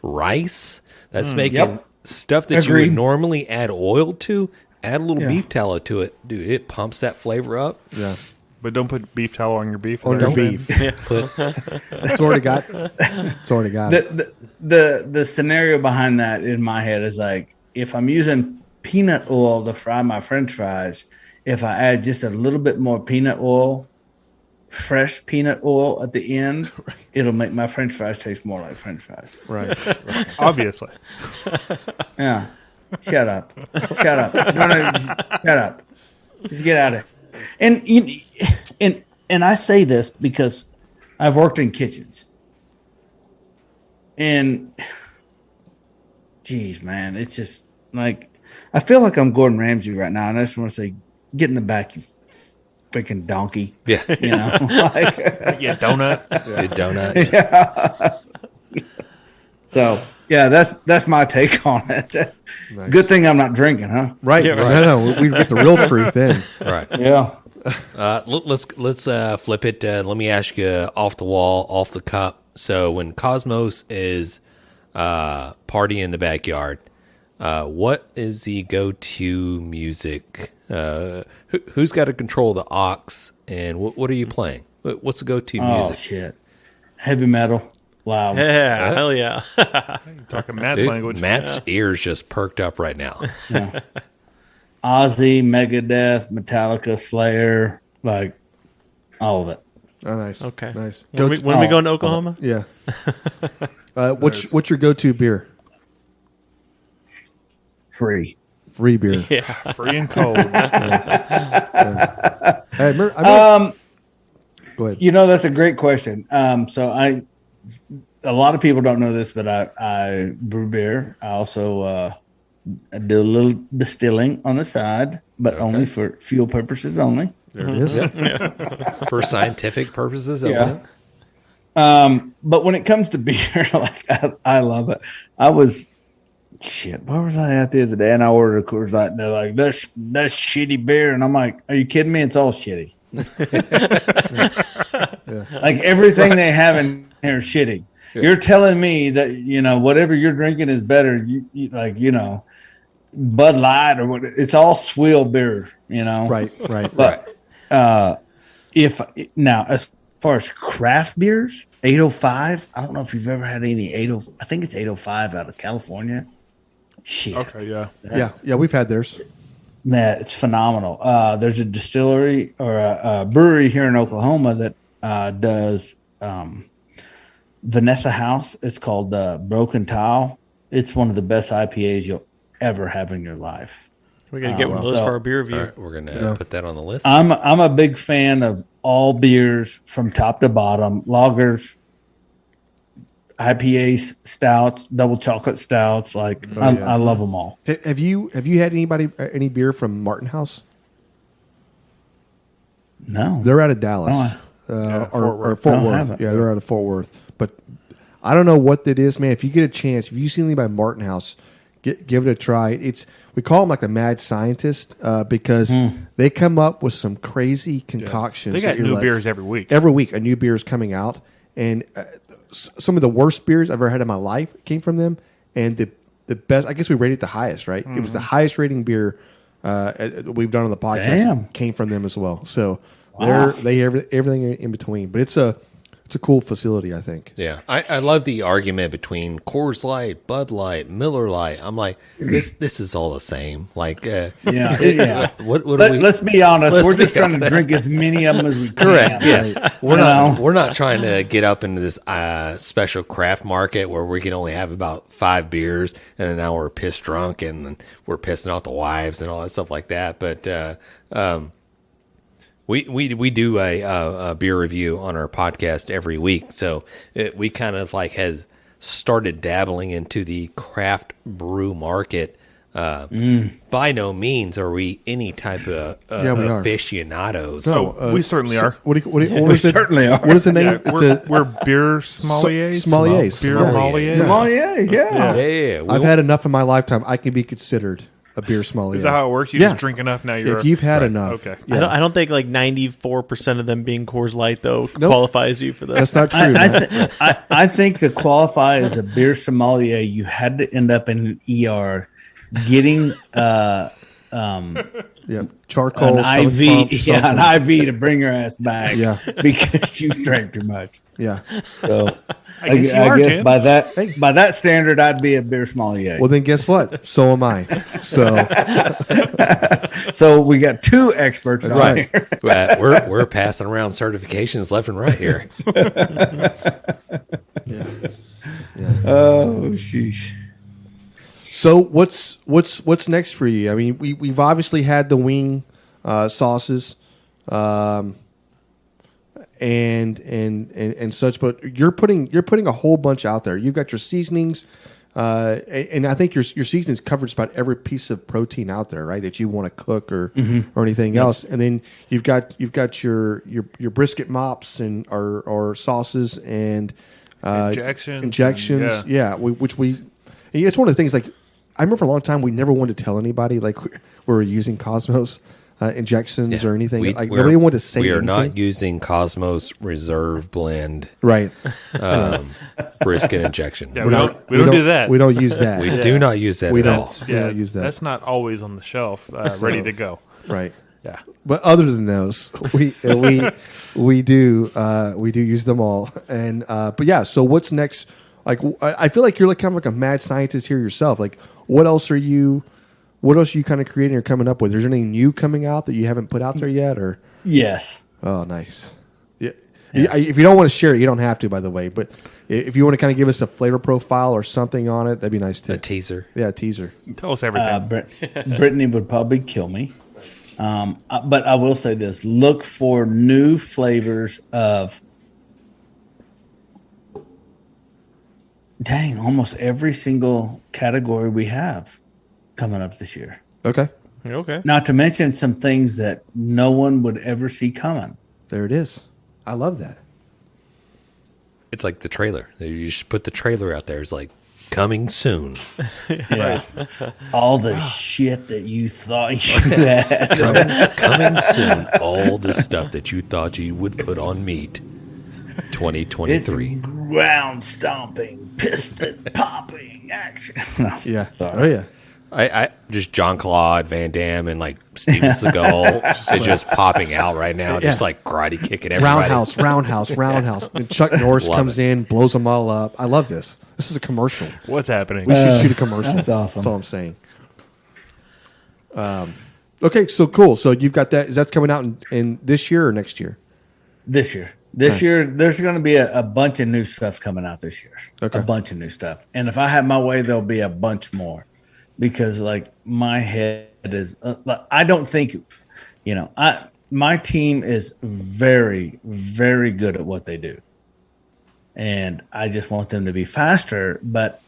rice. That's making stuff that you Agreed. would normally add oil to. Add a little beef tallow to it, dude. It pumps that flavor up. Yeah. But don't put beef tallow on your beef. On your beef. Put It's already got. It's already got it. The scenario behind that in my head is like, if I'm using peanut oil to fry my French fries, if I add just a little bit more peanut oil, fresh peanut oil at the end, it'll make my French fries taste more like French fries. Right. Obviously. Yeah. Shut up. Shut up. No, shut up. Just get out of here. And I say this because I've worked in kitchens. And geez, man, it's just like I feel like I'm Gordon Ramsay right now, and I just want to say, get in the back, you freaking donkey. yeah, You know, like Yeah, donut. the donut. so that's my take on it. Nice. Good thing I'm not drinking, huh? Right. Yeah, right. No, we get the real truth in. Right. Yeah. Let's flip it. Let me ask you off the wall, off the cup. So when Kosmos is partying in the backyard, what is the go-to music? Who's got to control the aux, and what are you playing? What's the go-to Oh music? shit. Heavy metal. Loud. Yeah, hell yeah. Talking Matt's Dude, language. Matt's ears just perked up right now. Ozzy, Megadeth, Metallica, Slayer, like all of it. Oh, nice. Okay. Nice. When we going to Oklahoma? Yeah. What's your go-to beer? Free. Free beer. Yeah. Free and cold. Hey, go ahead. You know, that's a great question. A lot of people don't know this, but I brew beer. I also I do a little distilling on the side, but only for fuel purposes only. There it is. For scientific purposes. Yeah. But when it comes to beer, like I love it. Where was I at the other day? And I ordered a Coors Light, and they're like, that's shitty beer. And I'm like, are you kidding me? It's all shitty. Like everything they have in here is shitty. Yeah. You're telling me that, you know, whatever you're drinking is better. You like, you know, Bud Light or what? It's all swill beer, you know? Right. But as far as craft beers, 805, I don't know if you've ever had any 80, I think it's 805 out of California. Shit. Okay, yeah. Yeah, we've had theirs. Man, it's phenomenal. There's a distillery or a brewery here in Oklahoma that does Vanessa House. It's called Broken Tile. It's one of the best IPAs you'll ever have in your life. We got to get one of those for our beer review. All right, we're going to put that on the list. I'm a big fan of all beers from top to bottom. Lagers, IPAs, stouts, double chocolate stouts. Like I love them all. Have you had any beer from Martin House? No, They're out of Dallas or Fort Worth. Yeah, they're out of Fort Worth. But I don't know what that is, man. If you get a chance, if you see anything by Martin House, give it a try. We call them like the mad scientist because they come up with some crazy concoctions. They got new beers every week. Every week, a new beer is coming out, and some of the worst beers I've ever had in my life came from them, and the best. I guess we rated the highest, right? It was the highest rating beer we've done on the podcast. Came from them as well. So they have everything in between, but it's a cool facility, I think. Yeah, I love the argument between Coors Light, Bud Light, Miller Light. I'm like, this is all the same. Like, Let's be honest. We're just trying to drink as many of them as we can. Correct. Yeah, we're not trying to get up into this special craft market where we can only have about 5 beers, and then now we're pissed drunk and we're pissing out the wives and all that stuff like that. But We do a beer review on our podcast every week, so we kind of like has started dabbling into the craft brew market. By no means are we any type of aficionados. No, we certainly are. What certainly are. What is the name? We're beer sommeliers. Sommeliers. Beer sommeliers. Sommeliers, yeah. I've had enough in my lifetime. I can be considered a beer sommelier. Is that how it works? You just drink enough, now you're... If you've had enough. Okay. Yeah. I don't think like 94% of them being Coors Light, though, qualifies you for that. That's not true. I think to qualify as a beer sommelier, you had to end up in an ER getting charcoal, an IV, an IV to bring your ass back, because you drank too much. Yeah. So I guess by that standard, I'd be a beer sommelier. Well, then guess what? So am I. So we got 2 experts right here. We're passing around certifications left and right here. Oh, sheesh. So what's next for you? I mean, we've obviously had the wing sauces, and such, but you're putting a whole bunch out there. You've got your seasonings, and I think your seasonings covers about every piece of protein out there, right? That you want to cook or anything else. And then you've got your brisket mops or sauces and injections. Which we It's one of the things, like, I remember for a long time we never wanted to tell anybody, like, we were using Kosmos injections or anything. Nobody wanted to say we are anything. not using Cosmos Reserve Blend Right. brisket injection. Yeah, we don't do that. We don't use that. We do not use that We at don't. all. We don't use that. That's not always on the shelf, ready to go. Right. Yeah. But other than those, we do use them all. And but yeah, so what's next? Like, I feel like you're like kind of like a mad scientist here yourself. Like, what else are you kind of creating or coming up with? Is there anything new coming out that you haven't put out there yet? Or Yes. oh, nice. Yeah. If you don't want to share it, you don't have to, by the way. But if you want to kind of give us a flavor profile or something on it, that'd be nice too. A teaser. Yeah, a teaser. Tell us everything. Brittany would probably kill me. But I will say this. Look for new flavors of almost every single category we have coming up this year. Okay. Okay. Not to mention some things that no one would ever see coming. There it is. I love that. It's like the trailer. You just put the trailer out there. It's like coming soon. Yeah. All the shit that you thought you had. Coming soon. All the stuff that you thought you would put on meat. 2023. It's ground stomping, piston popping action. Yeah. Sorry. Oh yeah. I just Jean-Claude Van Damme and like Steven Seagal is just popping out right now, just like karate kicking everybody. Roundhouse. And Chuck Norris Love comes it. in, blows them all up. I love this. This is a commercial. What's happening? We should shoot a commercial. That's awesome. That's all I'm saying. Okay, so cool. So you've got that. That's coming out in this year or next year? This year. This year, there's going to be a bunch of new stuff coming out this year. Okay. A bunch of new stuff. And if I have my way, there'll be a bunch more. Because, like, my head is... I don't think... my team is very, very good at what they do. And I just want them to be faster. But,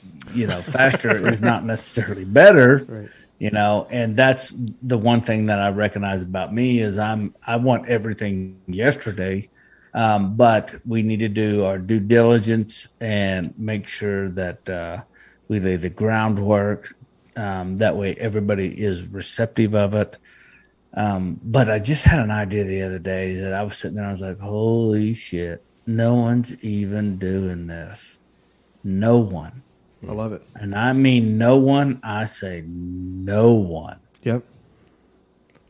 faster is not necessarily better. Right. And that's the one thing that I recognize about me is I want everything yesterday. But we need to do our due diligence and make sure that we lay the groundwork. That way everybody is receptive of it. But I just had an idea the other day that I was sitting there and I was like, holy shit, no one's even doing this. No one. I love it. And I mean no one. I say no one. Yep.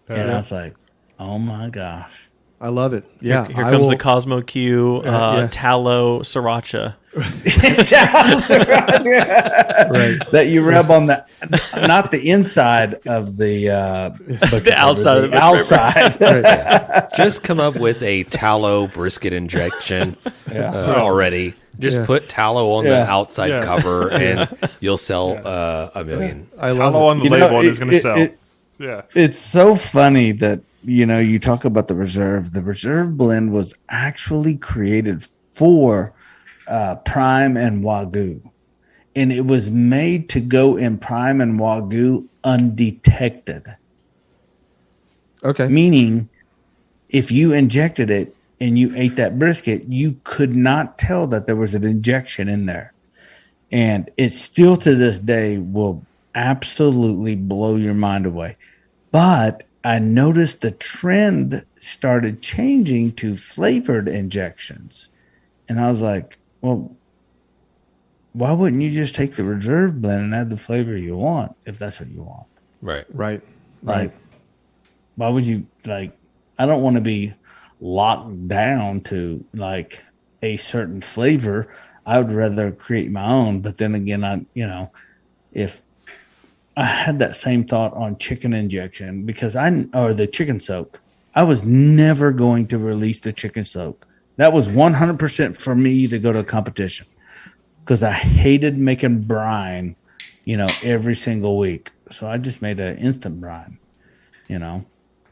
And I was like, oh my gosh. I love it. Yeah. Here comes the Cosmo Q tallow siracha. Right. That you rub on not the inside of the The outside of the outside. Right. Just come up with a tallow brisket injection already. Just put tallow on the outside cover, and you'll sell a million. I love Tallow it. on the label is going to sell. Yeah. It's so funny that you talk about the reserve. The reserve blend was actually created for prime and wagyu, and it was made to go in prime and wagyu undetected. Okay. Meaning, if you injected it and you ate that brisket, you could not tell that there was an injection in there. And it still to this day will absolutely blow your mind away. But I noticed the trend started changing to flavored injections. And I was like, well, why wouldn't you just take the reserve blend and add the flavor you want if that's what you want? Right. Like, why would you, I don't want to be locked down to, a certain flavor. I would rather create my own. But then again, if I had that same thought on chicken injection or the chicken soak, I was never going to release the chicken soak. That was 100% for me to go to a competition because I hated making brine, every single week. So I just made an instant brine,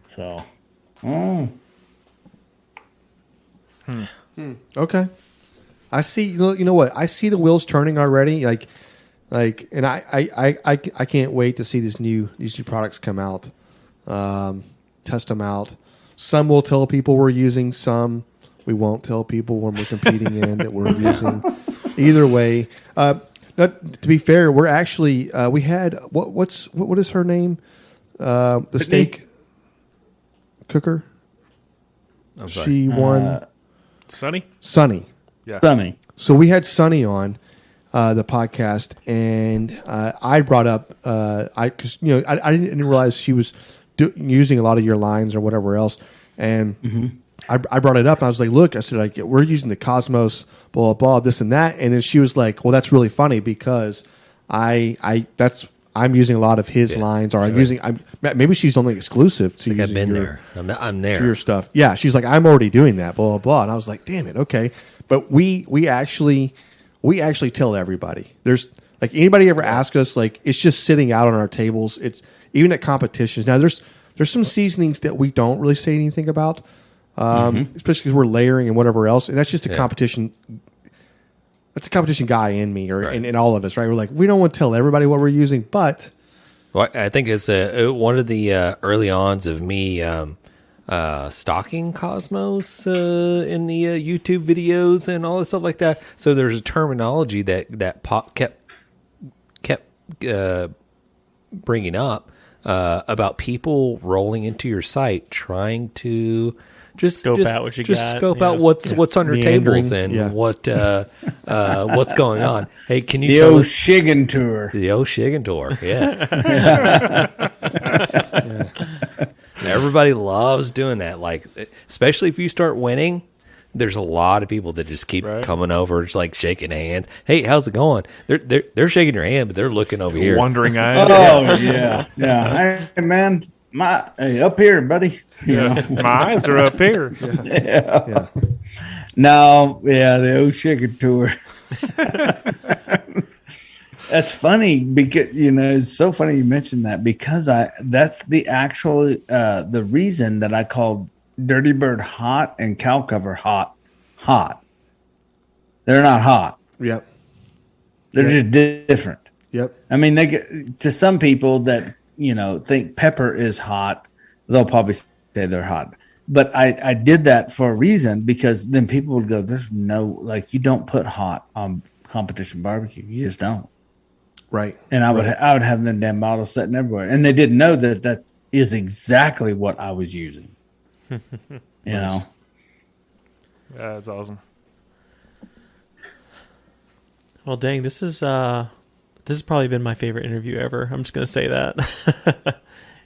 So, Okay. I see. You know what? I see the wheels turning already. And I can't wait to see these new products come out. Test them out. Some will tell people we're using. Some we won't tell people when we're competing in that we're using. Either way, To be fair, we're actually we had what is her name? The steak cooker. I'm sorry. She won. Sunny. Yeah. Sunny. So we had Sunny on the podcast, and I brought up because I didn't realize she was using a lot of your lines or whatever else, and I brought it up. And I was like, look, I said, like, we're using the Cosmos, blah blah blah, this and that, and then she was like, well, that's really funny because I'm using a lot of his lines, or maybe she's only exclusive to using I've been there. I'm there. Your stuff. Yeah, she's like, I'm already doing that, blah blah blah, and I was like, damn it, okay. But we actually tell everybody. There's like anybody ever ask us, like it's just sitting out on our tables. It's even at competitions. Now there's some seasonings that we don't really say anything about, especially because we're layering and whatever else, and that's just a competition. That's a competition guy in me, or in all of us, right? We're like, we don't want to tell everybody what we're using, but well, I think it's one of the early ons of me stalking Cosmos in the YouTube videos and all this stuff like that. So there's a terminology that Pop kept bringing up about people rolling into your site trying to just scope out what you got. Scope out what's on your tables and what's going on. Hey, can you the old Shiggin tour? The old Shiggin tour, Everybody loves doing that. Like, especially if you start winning, there's a lot of people that just keep coming over, just like shaking hands. Hey, how's it going? They're shaking your hand, but they're looking over here, wondering eyes. Oh yeah. Hey man. Up here, buddy. Yeah, my eyes are up here. Yeah. No, the old Shiggin tour. That's funny because it's so funny you mentioned that because that's the actual the reason that I called Dirty Bird hot and cow cover hot. They're not hot. Yep. They're just different. Yep. I mean, they get to some people that think pepper is hot, they'll probably say they're hot. But I did that for a reason because then people would go, there's no, like, you don't put hot on competition barbecue. You just don't. Right. And I would have them damn bottles sitting everywhere. And they didn't know that is exactly what I was using. You know? Yeah, that's awesome. Well, dang, this has probably been my favorite interview ever. I'm just gonna say that.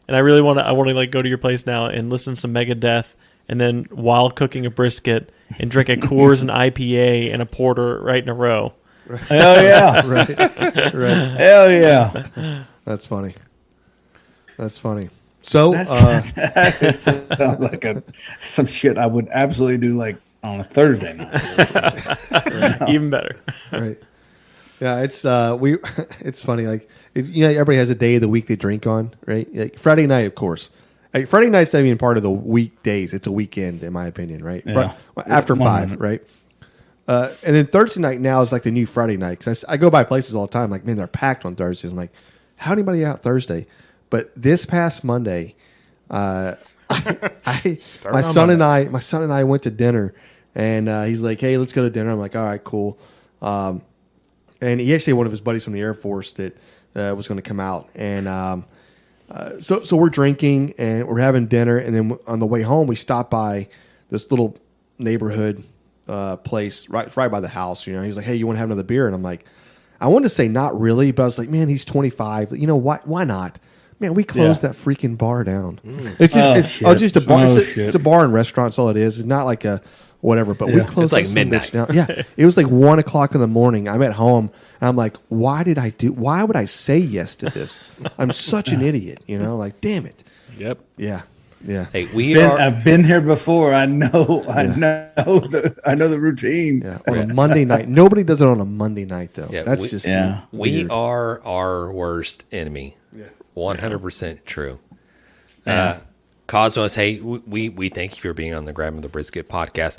And I really want to like go to your place now and listen to some Megadeth, and then while cooking a brisket and drink a Coors and IPA and a porter right in a row. Hell yeah! Right. Hell yeah! That's funny. So that sounds like some shit I would absolutely do like on a Thursday night. Even better. Right. Yeah, it's it's funny. Like everybody has a day of the week they drink on, right? Like Friday night, of course. Like, Friday night's not even part of the weekdays. It's a weekend, in my opinion, right? Yeah. After 5, right? And then Thursday night now is like the new Friday night because I go by places all the time. Like, man, they're packed on Thursdays. I'm like, how anybody out Thursday? But this past Monday, my son and I went to dinner, and he's like, "Hey, let's go to dinner." I'm like, "All right, cool." And he actually had one of his buddies from the Air Force that was going to come out, and so we're drinking and we're having dinner, and then on the way home we stopped by this little neighborhood place right by the house. He's like, "Hey, you want to have another beer?" And I'm like, I wanted to say not really, but I was like, "Man, he's 25. Why not?" Man, we closed that freaking bar down. It's just a bar. It's a bar and restaurant. That's all it is. It's not like a whatever. But we closed. It's like midnight. Down. Yeah, it was like 1:00 in the morning. I'm at home and I'm like, why would I say yes to this? I'm such an idiot. Like, damn it. Yep. Yeah. Hey, I've been here before. I know the routine. Yeah. On a Monday night, nobody does it on a Monday night though. Yeah, that's just we are our worst enemy. Yeah. 100% true. Cosmos, hey, we thank you for being on the Grabbing the Brisket podcast.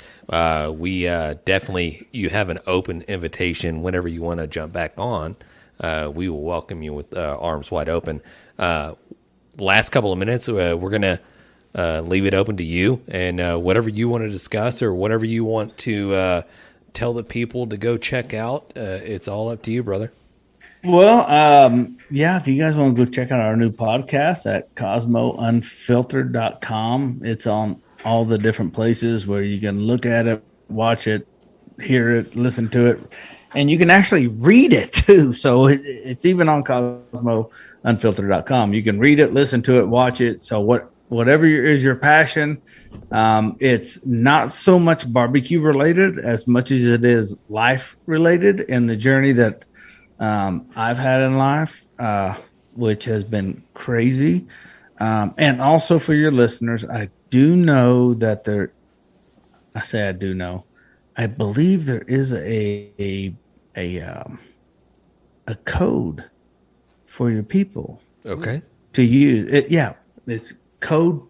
We definitely, you have an open invitation whenever you want to jump back on. We will welcome you with arms wide open. Last couple of minutes, we're going to leave it open to you, and whatever you want to discuss or whatever you want to tell the people to go check out, it's all up to you, brother. Well, yeah, if you guys want to go check out our new podcast at CosmoUnfiltered.com, it's on all the different places where you can look at it, watch it, hear it, listen to it, and you can actually read it too. So it's even on CosmoUnfiltered.com. You can read it, listen to it, watch it. So whatever is your passion, it's not so much barbecue related as much as it is life related, and the journey that I've had in life, which has been crazy. And also for your listeners, I do know that I believe there is a code for your people. Okay. To use it. Yeah. It's code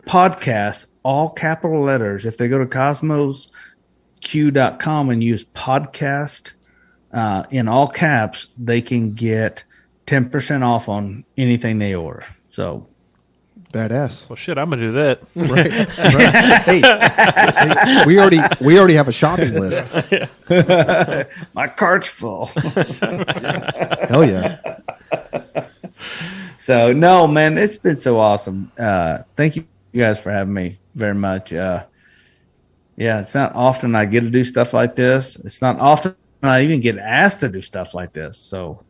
podcast, all capital letters. If they go to cosmosq.com and use podcast, in all caps, they can get 10% off on anything they order. So Badass. Well, shit, I'm gonna do that. Right. Hey, we already have a shopping list. my cart's full. Hell yeah. So no, man, it's been so awesome. Thank you guys for having me very much. Yeah, it's not often I get to do stuff like this. It's not often I even get asked to do stuff like this. So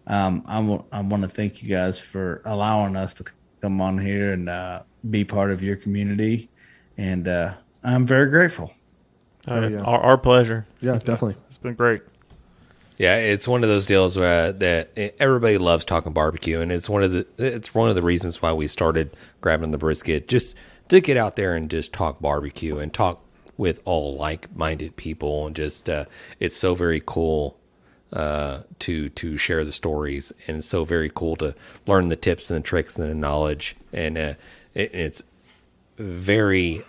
I want to thank you guys for allowing us to come on here and be part of your community. And I'm very grateful. Yeah. Our pleasure. Yeah, definitely. It's been great. Yeah, it's one of those deals where that everybody loves talking barbecue, and it's one of the reasons why we started grabbing the brisket, just to get out there and just talk barbecue and talk with all like-minded people, and just it's so very cool to share the stories, and it's so very cool to learn the tips and the tricks and the knowledge, and it's very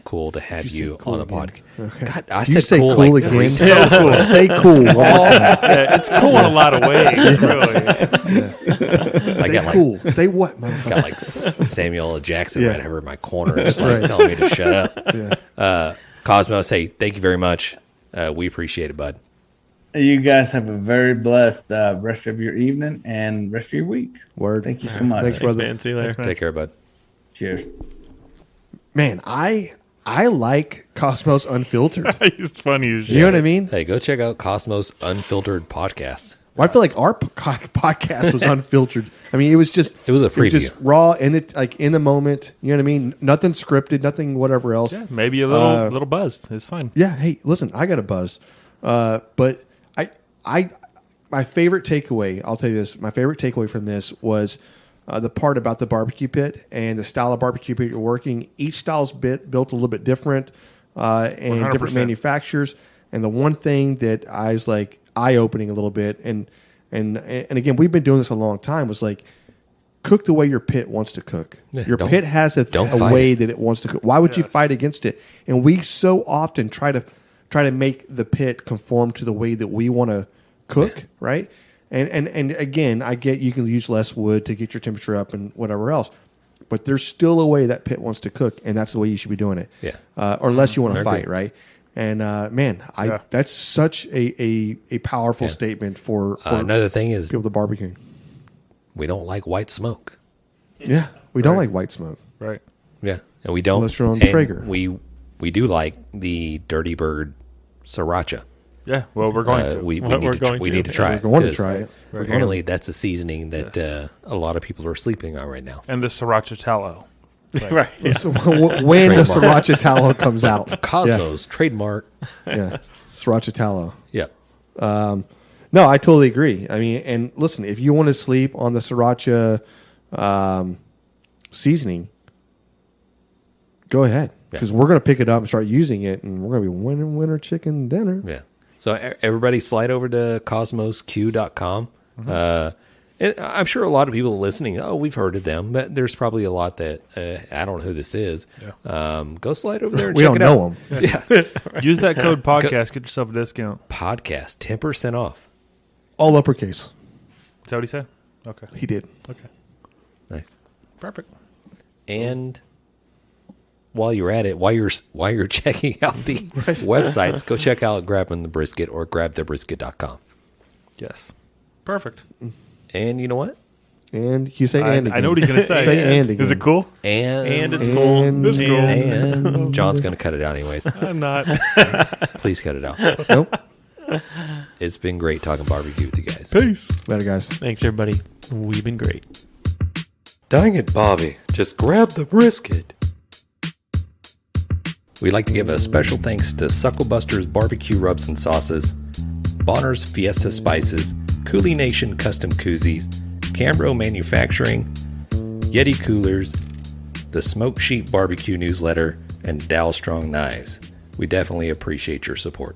cool to have you on the podcast. Okay. God, I You said say cool, cool like again. So cool. Say cool. Yeah, it's cool in a lot of ways, really. I Say got cool. Say what, motherfucker? got like Samuel L. Jackson Yeah. right over in my corner, just like Right. telling me to shut up. Yeah. Cosmos, hey, thank you very much. We appreciate it, bud. You guys have a very blessed rest of your evening and rest of your week. Word. Thank you so much. Thanks, Thanks, brother. man. See you later. man. Take care, bud. Cheers. Man, I like Cosmos Unfiltered. It's funny as shit. You know what I mean? Hey, go check out Cosmos Unfiltered podcast. Well, I feel like our podcast was unfiltered. I mean, it was just It was a It was just preview. raw in it, like in the moment. You know what I mean? Nothing scripted, nothing whatever else. Yeah, maybe a little buzzed. It's fine. Yeah. Hey, listen, I got a buzz, but my favorite takeaway. I'll tell you this. My favorite takeaway from this was the part about the barbecue pit and the style of barbecue pit you're working. Each style's built a little bit different, and different 100%. manufacturers. And the one thing that I was like eye-opening a little bit, and again, we've been doing this a long time, was like, cook the way your pit wants to cook. Yeah, Your don't- pit has a don't fight way it. that it wants to cook. Why would you fight against it? And we so often try to make the pit conform to the way that we want to cook, right? And again, I get you can use less wood to get your temperature up and whatever else, but there's still a way that pit wants to cook, and that's the way you should be doing it. Yeah. Or unless you want I to agree. fight, right? And man, Yeah. that's such a powerful statement for Another thing is people that barbecuing. we don't like white smoke. Yeah, we don't like white smoke. Right. Yeah, and we don't. Unless you're on and Traeger. We do like the Dirty Bird sriracha. Yeah. Well, we're going to. We We're need to going we to. need to try We're going to 'cause try it. Apparently, that's a seasoning that a lot of people are sleeping on right now. And the sriracha tallow. Right. Yeah. So when the sriracha tallow comes out, Cosmos trademark. yeah, sriracha tallow. Yeah. No, I totally agree. I mean, and listen, if you want to sleep on the sriracha seasoning, go ahead, because we're going to pick it up and start using it, and we're going to be winning chicken dinner. Yeah. So everybody slide over to cosmosq.com. And I'm sure a lot of people listening, we've heard of them, but there's probably a lot that I don't know who this is. Yeah. Go slide over there and We check don't it know out. them. Yeah. Use that code podcast. Get yourself a discount. Podcast, 10% off. All uppercase. Is that what he said? Okay. He did. Okay. Nice. Perfect. And while you're at it, while you're checking out the websites, go check out Grabbing the Brisket or grabthebrisket.com. Yes. Perfect. And you know what? And you say and again. I know what he's going to say. Say and again. Is it cool? And it's And- cool. It's cool. And John's going to cut it out anyways. I'm not. Please cut it out. Nope. It's been great talking barbecue with you guys. Peace. Later, guys. Thanks, everybody. We've been great. Dang it, Bobby. Just grab the brisket. We'd like to give a special thanks to Sucklebusters Barbecue Rubs and Sauces, Bolner's Fiesta Spices, CoolieNation Custom Koozies, Cambro Manufacturing, YETI Coolers, the Smoke Sheep Barbecue Newsletter, and Dalstrong Knives. We definitely appreciate your support.